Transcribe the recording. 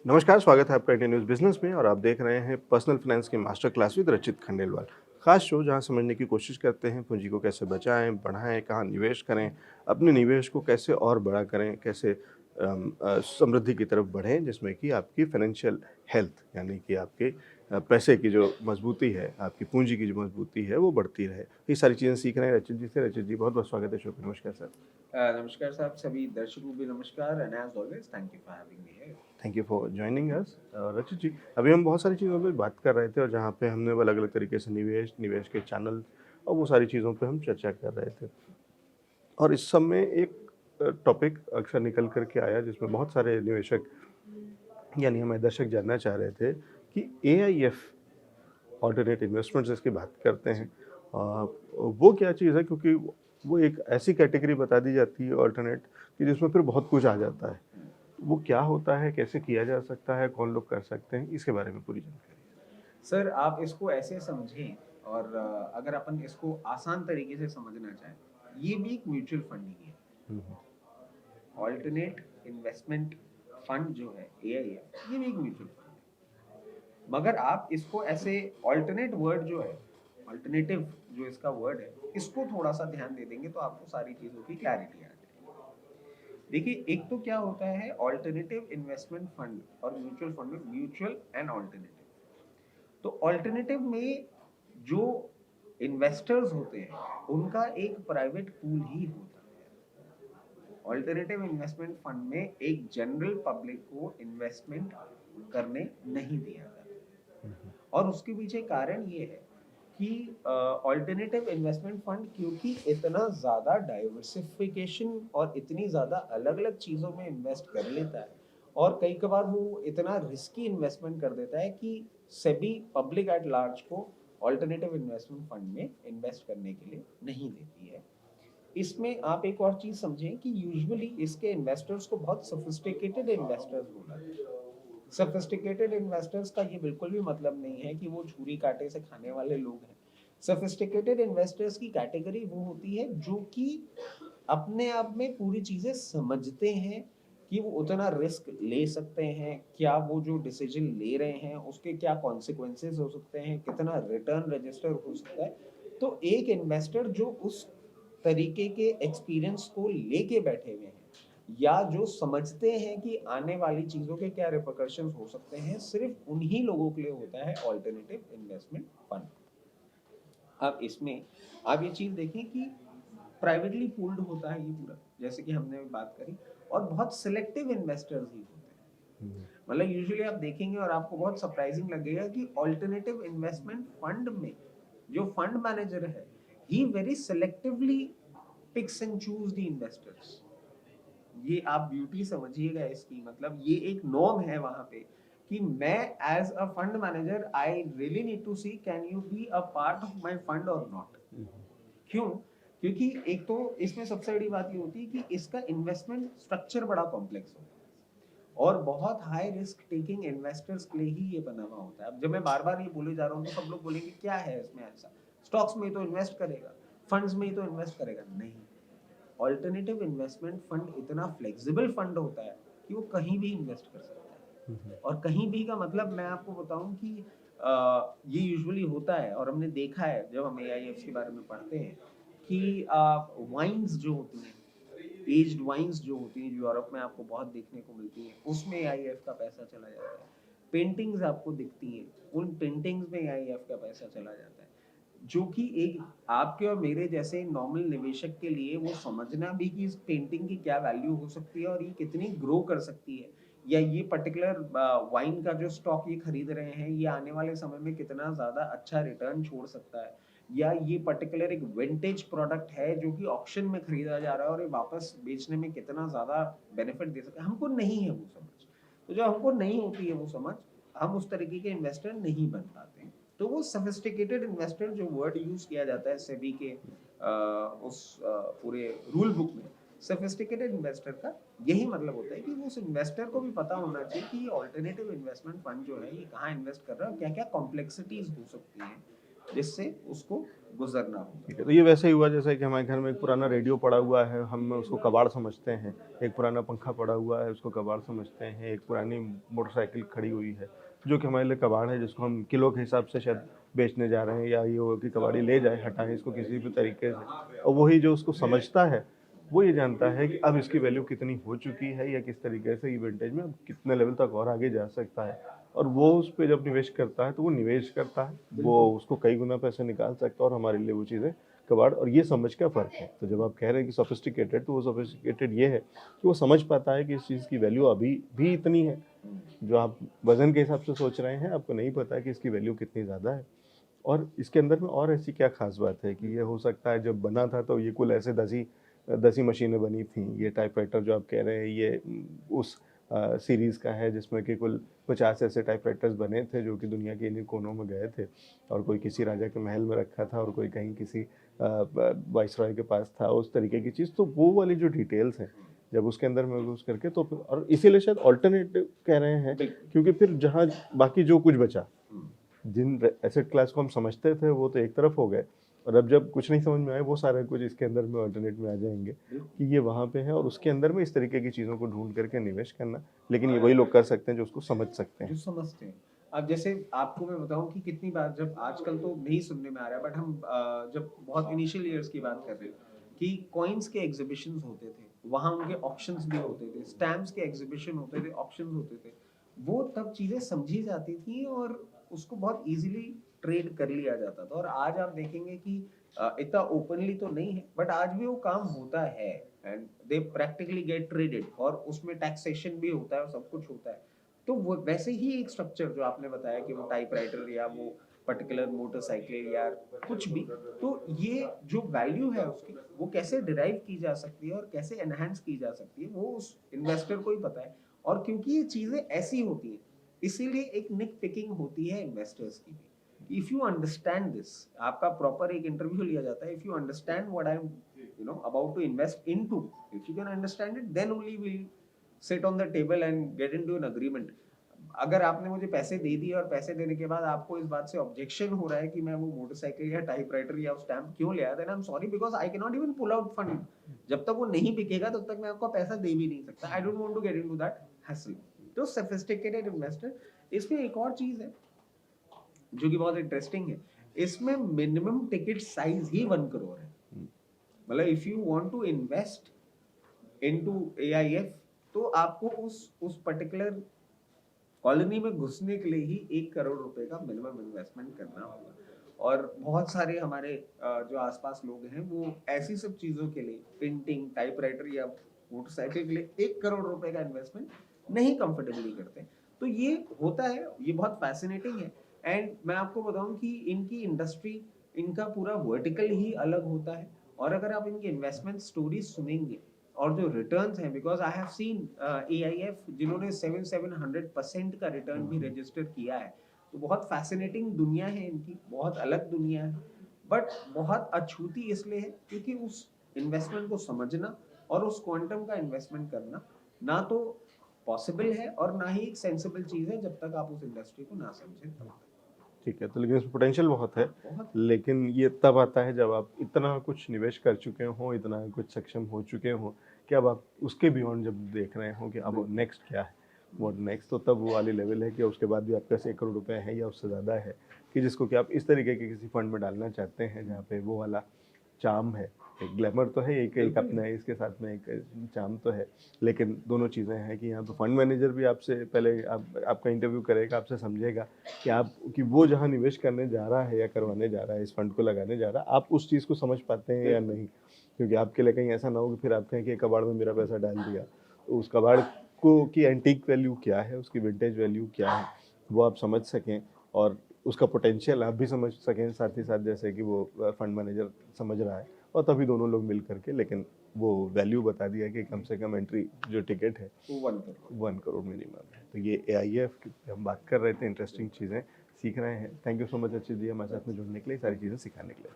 नमस्कार, स्वागत है आपका इंडियन न्यूज़ बिज़नेस में और आप देख रहे हैं पर्सनल फाइनेंस की मास्टर क्लास विद रचित खंडेलवाल। खास शो जहां समझने की कोशिश करते हैं पूंजी को कैसे बचाएं, बढ़ाएं, कहां निवेश करें, अपने निवेश को कैसे और बड़ा करें, कैसे समृद्धि की तरफ बढ़ें जिसमें कि आपकी फाइनेंशियल हेल्थ यानी कि आपके पैसे की जो मजबूती है, आपकी पूंजी की जो मजबूती है वो बढ़ती रहे। ये सारी चीज़ें सीख रहे हैं रचित जी से। रचित जी बहुत-बहुत स्वागत है शो पे। नमस्कार सर। नमस्कार साहब, सभी दर्शकों को भी नमस्कार and as always thank you for having me here. Thank you for joining us. Rachit ji, अभी हम बहुत सारी चीज़ों पे बात कर रहे थे और जहाँ पे हमने वो अलग-अलग तरीके से निवेश के चैनल और वो सारी चीज़ों पे हम चर्चा कर रहे थे। और इस सब में एक टॉपिक अक्सर निकल कर के आया जिसमें बहुत सारे निवेशक यानी हमारे दर्शक जानना चाह रहे थे कि एआईएफ अल्टरनेट इन्वेस्टमेंट्स जिसकी बात करते हैं वो क्या चीज़ है? क्योंकि वो एक ऐसी कैटेगरी बता दी जाती है अल्टरनेट कि जिसमें फिर बहुत कुछ आ जाता है। वो क्या होता है, कैसे किया जा सकता है, कौन लोग कर सकते हैं? इसके बारे में पूरी जानकारी। सर, आप इसको ऐसे समझें और अगर अपन इसको आसान तरीके से समझना चाहें, ये भी एक म्यूचुअल फंड ही है। हुँ, हुँ। ऑल्टरनेट इन्वेस्टमेंट फंड जो है एआईएफ, ये भी एक म्यूचुअल फंड है। मगर आप इसको ऐसे ऑल्टरनेट वर्ड जो है, ऑल्टरनेटिव जो इसका वर्ड है, इसको थोड़ा सा ध्यान दे देंगे तो आपको सारी चीजों की क्लैरिटी आ जाएगी। देखिए, एक तो क्या होता है ऑल्टरनेटिव इन्वेस्टमेंट फंड और म्यूचुअल फंड में म्यूचुअल एंड ऑल्टरनेटिव। तो ऑल्टरनेटिव में जो इन्वेस्टर्स होते हैं उनका एक प्राइवेट पूल ही होता है। ऑल्टरनेटिव इन्वेस्टमेंट फंड में एक जनरल पब्लिक को इन्वेस्टमेंट करने नहीं दिया जाता। और उसके पीछे कारण ये है कि ऑल्टरनेटिव इन्वेस्टमेंट फंड क्योंकि इतना ज़्यादा डाइवर्सिफिकेशन और इतनी ज़्यादा अलग अलग चीज़ों में इन्वेस्ट कर लेता है और कई कबार वो इतना रिस्की इन्वेस्टमेंट कर देता है कि सेबी पब्लिक एट लार्ज को ऑल्टरनेटिव इन्वेस्टमेंट फंड में इन्वेस्ट करने के लिए नहीं देती है। इसमें आप एक और चीज समझें कि यूजुअली इसके इन्वेस्टर्स को बहुत सोफिस्टिकेटेड इन्वेस्टर्स बोला जाता है। सोफिस्टिकेटेड इन्वेस्टर्स का ये बिल्कुल भी मतलब नहीं है कि वो छुरी कांटे से खाने वाले लोग हैं। सोफिस्टिकेटेड इन्वेस्टर्स की कैटेगरी वो होती है जो कि अपने आप में पूरी चीजें समझते हैं कि वो उतना रिस्क ले सकते हैं, क्या वो जो डिसीजन ले रहे हैं उसके क्या कॉन्सिक्वेंसेस हो सकते हैं, कितना रिटर्न रजिस्टर हो सकता है। तो एक इन्वेस्टर जो उस तरीके के एक्सपीरियंस को लेके बैठे हुए हैं या जो समझते हैं कि आने वाली चीजों के क्या रिपरकशंस हो सकते हैं, सिर्फ उन्हीं लोगों के लिए होता है ऑल्टरनेटिव इन्वेस्टमेंट फंड। अब इसमें आप ये चीज देखें कि प्राइवेटली पूल्ड होता है ये पूरा, जैसे कि हमने बात करी, और बहुत सिलेक्टिव इन्वेस्टर्स ही होते हैं। हुँ, मतलब यूजुअली आप देखेंगे और आपको बहुत सरप्राइजिंग लगेगा कि ऑल्टरनेटिव इन्वेस्टमेंट फंड में जो फंड मैनेजर है he very selectively picks and choose the investors. ये आप ब्यूटी समझिएगा इसकी, मतलब ये एक नॉर्म है वहां पे कि मैं as a fund manager I really need to see can you be a part of my fund और नॉट। हुँ, क्यों? क्योंकि एक तो इसमें सबसे बड़ी बात ये होती है कि इसका इन्वेस्टमेंट स्ट्रक्चर बड़ा कॉम्प्लेक्स होता है और बहुत हाई रिस्क टेकिंग इन्वेस्टर्स के लिए ही ये बना हुआ होता है। अब जब मैं बार बार ये बोले जा रहा हूँ तो सब लोग बोलेंगे क्या है इसमें ऐसा, स्टॉक्स में ही तो इन्वेस्ट करेगा, फंड्स में ही तो इन्वेस्ट करेगा। नहीं, ऑल्टरनेटिव इन्वेस्टमेंट फंड इतना फ्लेक्सिबल फंड होता है कि वो कहीं भी इन्वेस्ट कर सकता है। हुँ, हुँ, और कहीं भी का मतलब मैं आपको बताऊं कि ये यूजुअली होता है और हमने देखा है जब हम एआईएफ के बारे में पढ़ते हैं कि वाइन्स जो होती हैं, एज्ड वाइन्स जो होती हैं, जो यूरोप में आपको बहुत देखने को मिलती हैं, उसमें एआईएफ का पैसा चला जाता है। पेंटिंग्स आपको दिखती हैं, उन पेंटिंग्स में एआईएफ का पैसा चला जाता है। जो कि एक आपके और मेरे जैसे नॉर्मल निवेशक के लिए वो समझना भी कि इस पेंटिंग की क्या वैल्यू हो सकती है और ये कितनी ग्रो कर सकती है, या ये पर्टिकुलर वाइन का जो स्टॉक ये खरीद रहे हैं ये आने वाले समय में कितना ज्यादा अच्छा रिटर्न छोड़ सकता है, या ये पर्टिकुलर एक विंटेज प्रोडक्ट है जो कि ऑक्शन में खरीदा जा रहा है और ये वापस बेचने में कितना ज्यादा बेनिफिट दे सकता है, हमको नहीं है वो समझ। तो जब हमको नहीं होती है वो समझ, हम उस तरीके के इन्वेस्टर नहीं बन पाते हैं। तो वो सोफिस्टिकेटेड इन्वेस्टर जो वर्ड यूज किया जाता है सेबी के पूरे रूल बुक में, सोफिस्टिकेटेड इन्वेस्टर का यही मतलब होता है कि उस इन्वेस्टर को भी पता होना चाहिए कि ऑल्टरनेटिव इन्वेस्टमेंट फंड जो है ये कहाँ इन्वेस्ट कर रहा है और क्या क्या कॉम्प्लेक्सिटीज हो सकती हैं, जिससे उसको गुजरना होगा। ठीक है, तो ये वैसे ही हुआ जैसे कि हमारे घर में एक पुराना रेडियो पड़ा हुआ है, हम उसको कबाड़ समझते हैं। एक पुराना पंखा पड़ा हुआ है, उसको कबाड़ समझते हैं। एक पुरानी मोटरसाइकिल खड़ी हुई है, जो कि हमारे लिए कबाड़ है, जिसको हम किलो के हिसाब से शायद बेचने जा रहे हैं, या ये हो कि कबाड़ी ले जाए, हटाएँ इसको किसी भी तरीके से। और वही जो उसको समझता है, वो ये जानता है कि अब इसकी वैल्यू कितनी हो चुकी है, या किस तरीके से ये विंटेज में अब कितने लेवल तक और आगे जा सकता है। और वो उस पे जब निवेश करता है, तो वो निवेश करता है, वो उसको कई गुना पैसे निकाल सकता है, और हमारे लिए वो चीज़ें कबाड़। और ये समझ का फ़र्क है। तो जब आप कह रहे हैं कि सोफिस्टिकेटेड, तो वो सोफिस्टिकेटेड ये है कि वो समझ पाता है कि इस चीज़ की वैल्यू अभी भी इतनी है। जो आप वज़न के हिसाब से सोच रहे हैं, आपको नहीं पता है कि इसकी वैल्यू कितनी ज़्यादा है। और इसके अंदर में और ऐसी क्या ख़ास बात है कि ये हो सकता है जब बना था तो ये कुल ऐसे 10 ही मशीनें बनी थीं। ये टाइपराइटर जो आप कह रहे हैं, ये उस सीरीज़ का है जिसमें कि कुल 50 ऐसे टाइपराइटर्स बने थे, जो कि दुनिया के इन्हीं कोनों में गए थे। और कोई किसी राजा के महल में रखा था, और कोई कहीं किसी वाइसरॉय के पास था, उस तरीके की चीज़। तो वो वाली जो डिटेल्स हैं, जब उसके अंदर महसूस करके, तो फिर और इसीलिए शायद अल्टरनेटिव कह रहे हैं, बिल्कुल। क्योंकि फिर जहाँ बाकी जो कुछ बचा, हम्म, जिन एसेट क्लास को हम समझते थे, वो तो एक तरफ हो गए। और अब जब कुछ नहीं समझ में आए, वो सारे कुछ इसके अंदर में अल्टरनेट में आ जाएँगे बिल्कुल। कि ये वहाँ पे है, और उसके अंदर में इस तरीके की चीज़ों को ढूँढ करके निवेश करना। लेकिन ये वही लोग कर सकते हैं जो उसको समझ सकते जो हैं। समझते हैं। अब जैसे आपको मैं बताऊँ कि कितनी बार जब आजकल तो नहीं सुनने में आ रहा है, बट हम जब बहुत इनिशियल ईयर्स की बात कर रहे हैं कि कॉइन्स के एग्ज़िबिशंस होते थे, वहाँ उनके ऑक्शंस भी होते थे, स्टैम्प्स के एग्ज़िबिशन होते थे, ऑक्शंस होते थे। वो तब चीज़ें समझी जाती थी और उसको बहुत ईज़िली ट्रेड कर लिया जाता था। और आज आप देखेंगे कि इतना ओपनली तो नहीं है, बट आज भी वो काम होता है and they practically get traded, और उसमें टैक्सेशन भी होता है और सब कुछ होता है। तो वो वैसे ही एक स्ट्रक्चर जो आपने बताया कि वो टाइपराइटर या वो पर्टिकुलर मोटरसाइकिल या कुछ भी, तो ये जो वैल्यू है उसकी, वो कैसे डिराइव की जा सकती है और कैसे एनहांस की जा सकती है, वो उस इन्वेस्टर को ही पता है। और क्योंकि ये चीजें ऐसी होती हैं, इसीलिए एक निक पिकिंग होती है इन्वेस्टर्स की भी। इफ यू अंडरस्टैंड दिस, आपका प्रॉपर एक इंटरव्यू लिया जाता है, if you understand what I am about to invest into, if you can understand it, then only we'll sit on the table and get into an agreement. अगर आपने मुझे पैसे दे दिए और पैसे देने के बाद आपको इस बात से ऑब्जेक्शन हो रहा है कि मैं वो मोटरसाइकिल या टाइपराइटर या स्टैम्प क्यों ले आया, then I am sorry, because I can not even pull out fund. जब तक वो नहीं बिकेगा तब तक मैं आपको पैसा दे भी नहीं सकता। I don't want to get into that hassle. तो सोफिस्टिकेटेड इन्वेस्टर, इसमें एक और चीज है जो कि बहुत इंटरेस्टिंग है, इसमें मिनिमम टिकट साइज ही 1 करोड़ है। मतलब if you want to invest into AIF, तो आपको उस पर्टिकुलर कॉलोनी में घुसने के लिए ही 1 करोड़ रुपए का मिनिमम इन्वेस्टमेंट करना होगा। और बहुत सारे हमारे जो आसपास लोग हैं, वो ऐसी सब चीजों के लिए, प्रिंटिंग, टाइपराइटर या मोटरसाइकिल के लिए 1 करोड़ रुपए का इन्वेस्टमेंट नहीं कंफर्टेबली करते। तो ये होता है, ये बहुत फैसिनेटिंग है। एंड मैं आपको बताऊं कि इनकी इंडस्ट्री, इनका पूरा वर्टिकल ही अलग होता है। और अगर आप इनकी इन्वेस्टमेंट स्टोरीज सुनेंगे और जो रिटर्न्स हैं, because I have seen AIF जिन्होंने 700% का रिटर्न भी रजिस्टर किया है। तो बहुत फैसिनेटिंग दुनिया है इनकी, बहुत अलग दुनिया है, बट बहुत अछूती इसलिए है क्योंकि उस इन्वेस्टमेंट को समझना और उस क्वांटम का इन्वेस्टमेंट करना ना तो पॉसिबल है और ना ही एक सेंसिबल चीज है, जब तक आप उस इंडस्ट्री को ना समझें तब तक। ठीक है, तो लेकिन इसमें पोटेंशियल बहुत है। बहुत। लेकिन ये तब आता है जब आप इतना कुछ निवेश कर चुके हों, इतना कुछ सक्षम हो चुके हों, कि अब आप उसके बियॉन्ड जब देख रहे हों कि अब नेक्स्ट क्या है, व्हाट नेक्स्ट, तो तब वो वाली लेवल है कि उसके बाद भी आपके पास 1 करोड़ रुपए है या उससे ज़्यादा है, कि जिसको कि आप इस तरीके के किसी फंड में डालना चाहते हैं, जहाँ पे वो वाला चार्म है। एक ग्लैमर तो है, एक अपना है, इसके साथ में एक चार्म तो है। लेकिन दोनों चीज़ें हैं कि यहाँ पे फंड मैनेजर भी आपसे पहले आपका इंटरव्यू करेगा, आपसे समझेगा कि आप कि वो जहाँ निवेश करने जा रहा है या करवाने जा रहा है, इस फंड को लगाने जा रहा है, आप उस चीज़ को समझ पाते हैं या नहीं। क्योंकि आपके लिए कहीं ऐसा ना हो कि फिर आप कहें कि कबाड़ में मेरा पैसा डाल दिया। तो उस कबाड़ को की एंटीक वैल्यू क्या है, उसकी विंटेज वैल्यू क्या है, वो आप समझ सकें, और उसका पोटेंशियल आप भी समझ सकें, साथ ही साथ जैसे कि वो फंड मैनेजर समझ रहा है, और तभी दोनों लोग मिल करके, लेकिन वो वैल्यू बता दिया कि कम से कम एंट्री जो टिकट है वो 1 करोड़। 1 करोड़ मिनिमम है। तो ये एआईएफ की हम बात कर रहे थे, इंटरेस्टिंग चीज़ें सीख रहे हैं। थैंक यू सो मच अच्छी जी हमारे साथ में जुड़ने के लिए, सारी चीज़ें सिखाने के लिए।